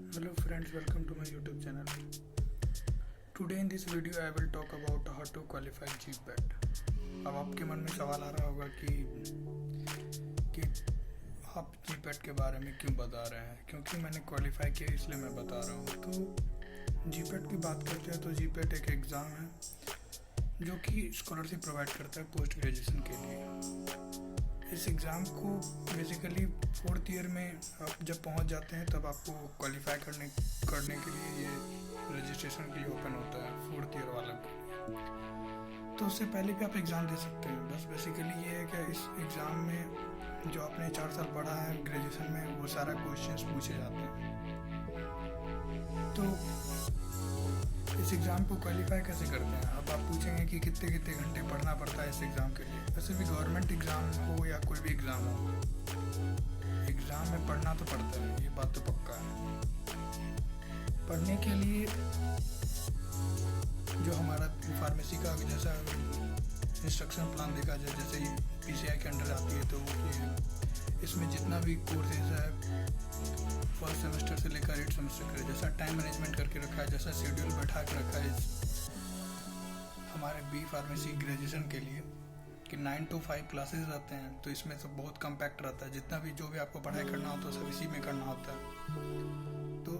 Hello friends, welcome to my YouTube channel. Today in this video I will talk about how to qualify GPAT. अब आपके मन में सवाल आ रहा होगा कि आप GPAT के बारे में क्यों बता रहे हैं, क्योंकि मैंने क्वालिफाई किया इसलिए मैं बता रहा हूँ। तो GPAT की बात करते हैं तो GPAT एक एग्ज़ाम है जो कि स्कॉलरशिप प्रोवाइड करता है पोस्ट ग्रेजुएशन के लिए। इस एग्ज़ाम को बेसिकली 4th ईयर में आप जब पहुंच जाते हैं तब आपको क्वालिफाई करने के लिए ये रजिस्ट्रेशन के लिए ओपन होता है 4th ईयर वाला। तो उससे पहले भी आप एग्ज़ाम दे सकते हैं। बस बेसिकली ये है कि इस एग्ज़ाम में जो आपने 4 साल पढ़ा है ग्रेजुएशन में वो सारा क्वेश्चंस पूछे जाते हैं। तो इस एग्ज़ाम को क्वालिफाई कैसे करते हैं? अब आप पूछेंगे कि कितने कितने घंटे पढ़ना पड़ता है इस एग्ज़ाम के लिए। वैसे भी गवर्नमेंट एग्ज़ाम हो या कोई भी एग्ज़ाम हो, एग्ज़ाम में पढ़ना तो पड़ता है, ये बात तो पक्का है। पढ़ने के लिए जो हमारा फार्मेसी का जैसा इंस्ट्रक्शन प्लान देखा जाए, जैसे PCI के अंडर आती है, तो इसमें जितना भी कोर्सेज है फर्स्ट सेमेस्टर से लेकर 8th सेमेस्टर का जैसा टाइम मैनेजमेंट करके रखा है, जैसा शेड्यूल बैठा के रखा है हमारे B फार्मेसी ग्रेजुएशन के लिए कि 9 to 5 क्लासेस रहते हैं। तो इसमें तो बहुत कम्पैक्ट रहता है, जितना भी जो भी आपको पढ़ाई करना होता है सब इसी में करना होता है। तो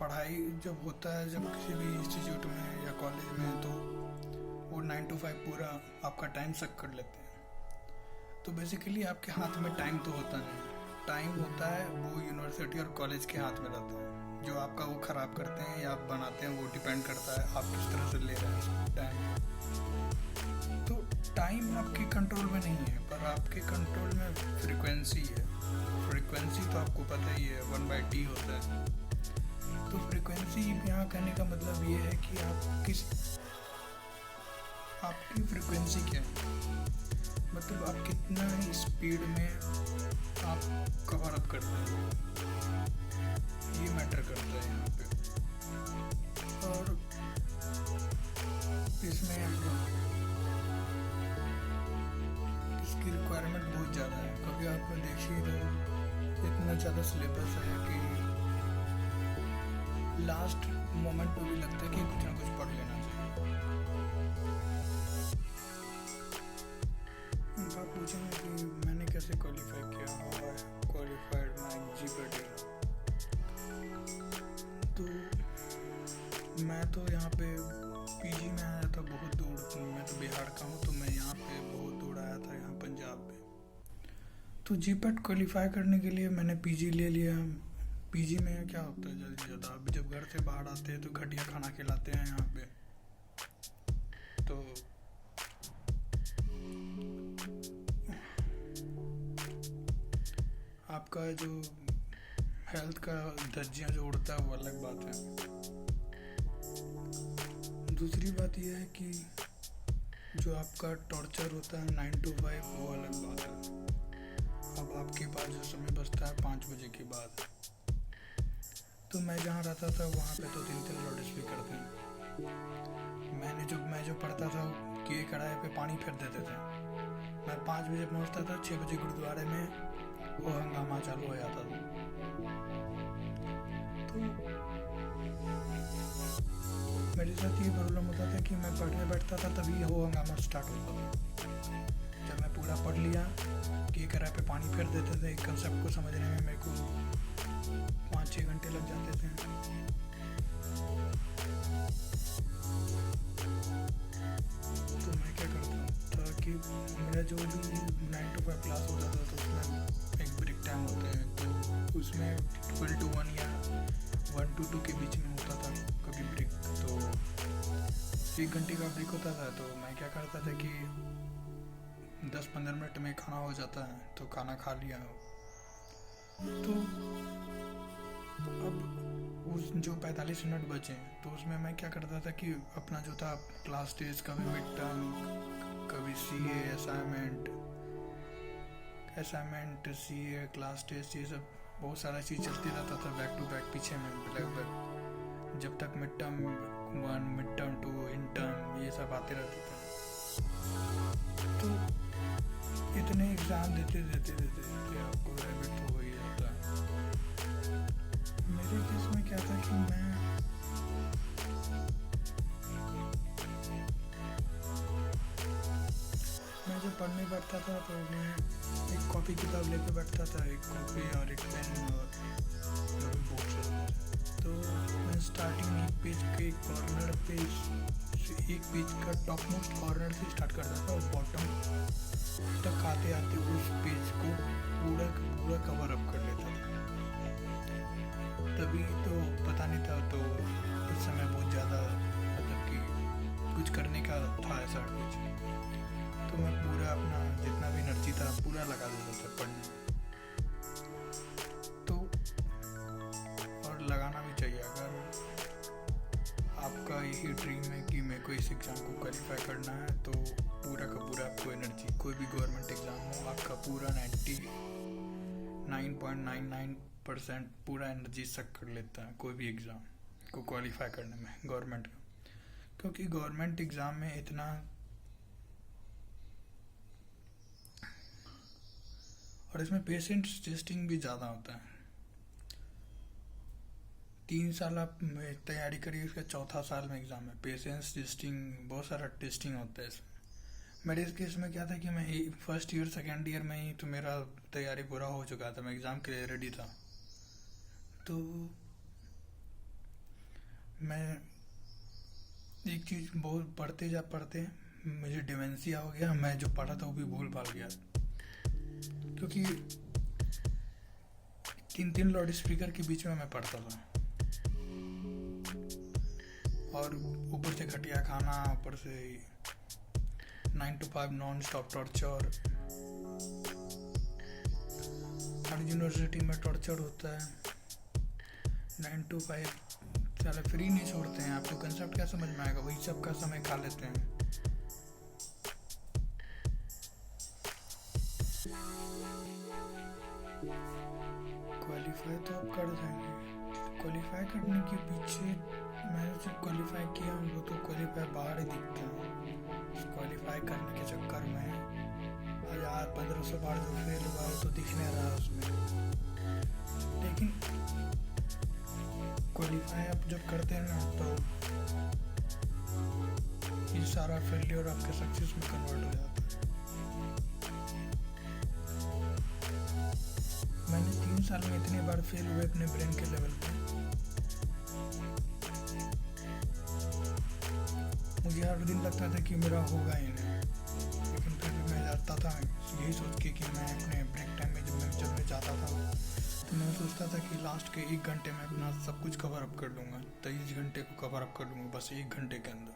पढ़ाई जब होता है, जब किसी भी इंस्टीट्यूट में या कॉलेज में, तो वो 9 to 5 पूरा आपका टाइम सक कर लेते हैं। तो बेसिकली आपके हाथ में टाइम तो होता नहीं, टाइम होता है वो यूनिवर्सिटी और कॉलेज के हाथ में रहता है। जो आपका वो ख़राब करते हैं या आप बनाते हैं वो डिपेंड करता है आप किस तरह से ले रहे हैं टाइम। तो टाइम आपके कंट्रोल में नहीं है, पर आपके कंट्रोल में फ्रीक्वेंसी है। फ्रीक्वेंसी तो आपको पता ही है 1/t होता है। तो फ्रीक्वेंसी यहाँ कहने का मतलब ये है कि आपकी फ्रीक्वेंसी क्या है, मतलब आप कितना स्पीड में आप कवर अप करते हैं, ये मैटर करता है यहाँ पे। और इसमें इसकी रिक्वायरमेंट बहुत ज़्यादा है। कभी आप देखिए तो इतना ज़्यादा सिलेबस है कि लास्ट मोमेंट पे भी लगता है कि कुछ ना कुछ पढ़ लेना चाहिए। आप पूछेंगे कि मैंने कैसे क्वालिफाई किया, how I qualified my GPAT। तो मैं तो यहाँ पे PG में आया था बहुत दूर, मैं तो बिहार का हूँ, तो मैं यहाँ पे बहुत दूर आया था यहाँ पंजाब में। तो GPAT क्वालिफाई करने के लिए मैंने PG ले लिया। PG में क्या होता है, जल्दी ज़्यादा आप जब घर से बाहर आते हैं तो घटिया खाना खिलाते हैं यहाँ पे। तो आपका जो हेल्थ का धज्जियाँ जो उड़ता है वो अलग बात है। दूसरी बात यह है कि जो आपका टॉर्चर होता है 9 to 5 वो अलग बात है। अब आपके पास जो समय बचता है 5 बजे के बाद, तो मैं जहाँ रहता था वहाँ पे तो 3 लाउड स्पीकर थे। मैं जो पढ़ता था कि कढ़ाई पे पानी फेर देते थे। मैं 5 बजे पहुँचता था, 6 बजे गुरुद्वारे में वो हंगामा चालू हो जाता था। तो मेरे साथ ये प्रॉब्लम होता था कि मैं पढ़ने बैठता था तभी वो हंगामा स्टार्ट होता था। जब मैं पूरा पढ़ लिया कि कढ़ाई पे पानी फेर देते थे, कंसेप्ट को समझने में मेरे को 5-6 घंटे लग जाते थे। तो मैं क्या करता था कि मेरा जो भी 9 to 5 क्लास होता था तो उसमें एक ब्रेक टाइम होता है, तो उसमें 12 to 1 या 1 to 2 के बीच में होता था कभी ब्रेक। तो 1 घंटे का ब्रेक होता था, तो मैं क्या करता था कि 10-15 मिनट में खाना हो जाता है, तो खाना खा लिया। तो अब उस जो 45 मिनट बचे तो उसमें मैं क्या करता था कि अपना जो था क्लास टेस्ट, कभी मिड टर्म, कभी CA assignment CA class test, ये सब बहुत सारा चीज़ चलती रहता था बैक टू बैक पीछे में लगभग, जब तक mid term 1, mid term 2, interim ये सब आते रहते थे। तो इतने एग्ज़ाम देते आपको हैबिट तो हो ही जाता पढ़ने बैठता था तो मैं एक कॉपी किताब लेके बैठता था, एक कॉपी और एक पेन और जो भी बुक्स होते थे। तो मैं स्टार्टिंग एक पेज के कॉर्नर पे एक पेज का टॉप मोस्ट कॉर्नर से स्टार्ट करता था और बॉटम तक आते आते उस पेज को पूरा पूरा कवर अप कर लेता था। तभी तो पता नहीं था, तो उस समय बहुत ज़्यादा मतलब कि कुछ करने का था ऐसा कुछ, तो मैं पूरा अपना जितना भी एनर्जी था पूरा लगा देता था पढ़ने में। तो और लगाना भी चाहिए, अगर आपका यही ड्रीम है कि मेरे को इस एग्ज़ाम को क्वालिफाई करना है तो पूरा का पूरा आपको एनर्जी, कोई भी गवर्नमेंट एग्ज़ाम हो आपका पूरा 99.99% पूरा एनर्जी सक कर लेता है कोई भी एग्ज़ाम को क्वालिफाई करने में गवर्नमेंट का। क्योंकि गवर्नमेंट एग्ज़ाम में इतना और इसमें पेशेंट्स टेस्टिंग भी ज़्यादा होता है। 3 साल आप तैयारी करिए, उसका चौथा साल में एग्ज़ाम है, पेशेंट्स टेस्टिंग बहुत सारा टेस्टिंग होता है इसमें। मेरे इस केस में क्या था कि मैं फर्स्ट ईयर सेकेंड ईयर में ही तो मेरा तैयारी पूरा हो चुका था, मैं एग्ज़ाम के लिए रेडी था। तो मैं एक चीज़ बहुत पढ़ते मुझे डिमेंशिया हो गया, मैं जो पढ़ा था वो भी भूल भाल गया, क्योंकि 3 लाउड स्पीकर के बीच में मैं पढ़ता था और ऊपर से घटिया खाना, ऊपर से 9 to 5 non stop torture. Her university में टॉर्चर होता है, 9 to 5 साले फ्री नहीं छोड़ते हैं। आपको कंसेप्ट क्या समझ में आएगा, वही सब का समय खा लेते हैं। क्वालिफाई तो आप कर जाएंगे, क्वालिफाई करने के पीछे मैंने जो क्वालिफाई किया वो तो क्वालिफाई बाहर ही दिखता है। क्वालिफाई करने के चक्कर में 1000-1500 बार जो फेल हुआ है तो दिख नहीं रहा उसमें, लेकिन क्वालिफाई आप जब करते हैं ना तो ये सारा फेलियर आपके सक्सेस में कन्वर्ट हो जाता है। मैंने 3 साल में इतनी बार फेल हुए अपने ब्रेन के लेवल पे, मुझे हर दिन लगता था कि मेरा होगा ही नहीं, लेकिन फिर भी मैं जाता था यही सोच के कि मैं अपने ब्रेक टाइम में जब मैं जाता था तो मैं सोचता था कि लास्ट के 1 घंटे में अपना सब कुछ कवर अप कर लूँगा, 23 घंटे को कवर अप कर लूँगा बस 1 घंटे के अंदर।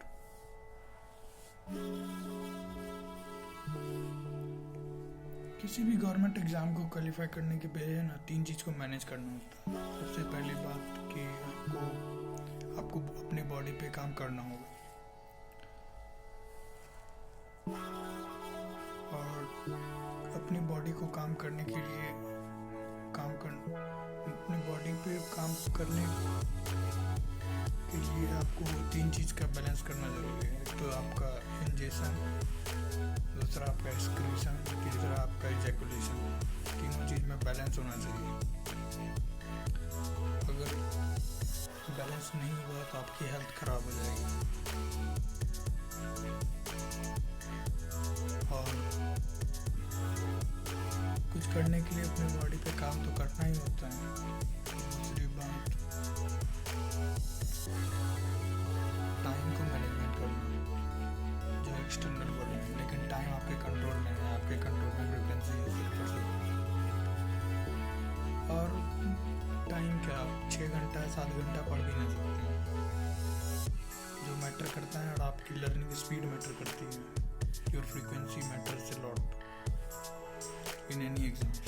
किसी भी गवर्नमेंट एग्ज़ाम को क्वालिफाई करने के पहले ना 3 चीज़ को मैनेज करना होता है। सबसे पहली बात कि आपको अपने बॉडी पे काम करना होगा, और अपनी बॉडी को काम करने के लिए अपनी बॉडी पे काम करने के लिए आपको 3 चीज़ का बैलेंस करना ज़रूरी है। तो आपका इंजेक्शन, दूसरा आपका एक्सक्रीशन, तीसरा आपका इजैकुलेशन। तीनों चीज़ में बैलेंस होना चाहिए। अगर बैलेंस नहीं हुआ तो आपकी हेल्थ ख़राब हो जाएगी। और कुछ करने के लिए अपनी बॉडी पे काम तो करना ही होता है। दूसरी बात, टाइम को मैनेजमेंट करना, जो एक्सटर्नल वर्ल्ड में, लेकिन टाइम आपके कंट्रोल में है, आपके कंट्रोल में फ्रीक्वेंसी है सिर्फ। और टाइम क्या, आप 6 घंटा 7 घंटा पढ़ भी नहीं सकते। जो मैटर करता है और आपकी लर्निंग स्पीड मैटर करती है। Your frequency matters a lot in any exams.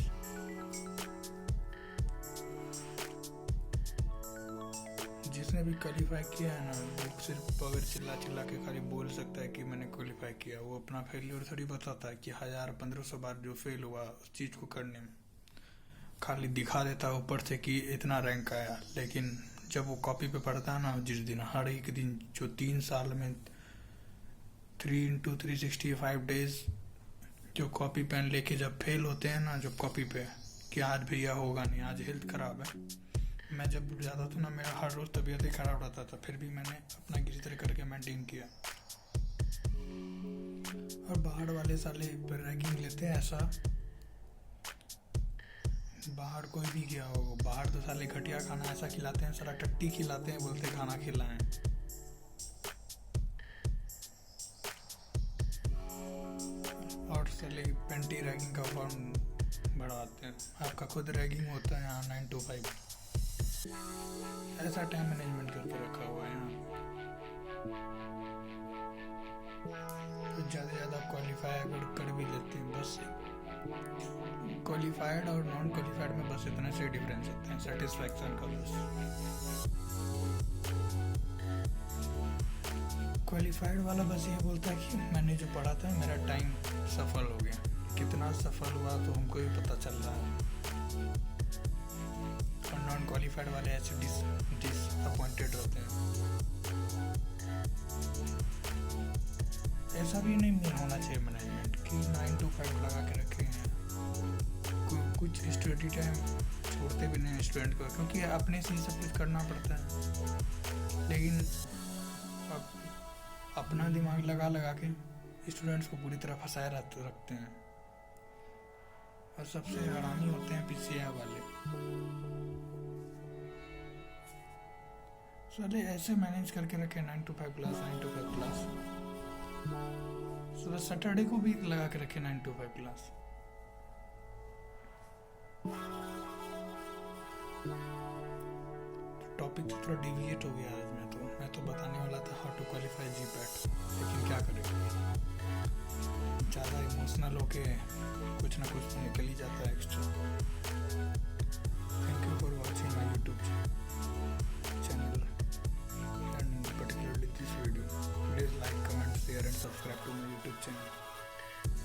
जिसने भी क्वालिफाई किया है ना, वो सिर्फ अगर चिल्ला के खाली बोल सकता है कि मैंने क्वालिफाई किया, वो अपना फेलियर थोड़ी बताता है कि 1000-1500 बार जो फेल हुआ उस चीज़ को करने में, खाली दिखा देता है ऊपर से कि इतना रैंक आया। लेकिन जब वो कॉपी पे पढ़ता है ना, जिस दिन हर एक दिन जो 3 साल में 3 into 365 डेज जो कॉपी पेन लेके जब फेल होते हैं ना, जो कॉपी पे कि आज भैया होगा नहीं, आज हेल्थ ख़राब है। मैं जब जाता था ना, मेरा हर रोज़ तबीयत ही ख़राब रहता था, फिर भी मैंने अपना गिरतर करके मेंटेन किया। और बाहर वाले साले रैगिंग लेते हैं ऐसा। बाहर कोई भी गया हो, बाहर तो साले घटिया खाना ऐसा खिलाते हैं, साला टट्टी खिलाते हैं, बोलते खाना खिलाएं। और साले पेंटी रैगिंग का फॉर्म बढ़ाते हैं। आपका खुद रैगिंग होता है यहाँ 9 to 5। ऐसा टाइम मैनेजमेंट करके रखा हुआ है यहाँ। तो ज़्यादा से ज़्यादा क्वालिफाई अगर कर भी लेते हैं, बस क्वालिफाइड और नॉन क्वालिफाइड में बस इतना से डिफरेंस होता है, सेटिस्फैक्शन का बस। क्वालिफाइड वाला बस ये बोलता है कि मैंने जो पढ़ा था मेरा टाइम सफल हो गया। कितना सफल हुआ तो हमको भी पता चल रहा है। और नॉन क्वालिफाइड वाले ऐसे डिसअपॉइंटेड होते हैं। ऐसा भी नहीं होना चाहिए मैनेजमेंट कि 9 to 5 लगा के रखे हैं। कुछ स्टडी टाइम छोड़ते भी नहीं स्टूडेंट को, क्योंकि अपने से ही सब कुछ करना पड़ता है। लेकिन अपना दिमाग लगा के स्टूडेंट्स को पूरी तरह फंसाए रखते हैं। और सबसे हरामी होते हैं पीसीआई वाले। साले ऐसे मैनेज करके रखे 9 to 5 क्लास, 9 to 5 क्लास। सुबह सैटरडे को भी लगा के रखे 9 to 5 क्लास। टॉपिक से थोड़ा डिविएट हो गया आज। मैं तो बताने वाला था हाउ टू क्वालिफाई जीपैट, लेकिन क्या करें, ज़्यादा इमोशनल होके कुछ ना कुछ तो निकल ही जाता है extra. Thank you for watching my YouTube channel and particularly this video. Please like, comment, share and subscribe to my YouTube channel.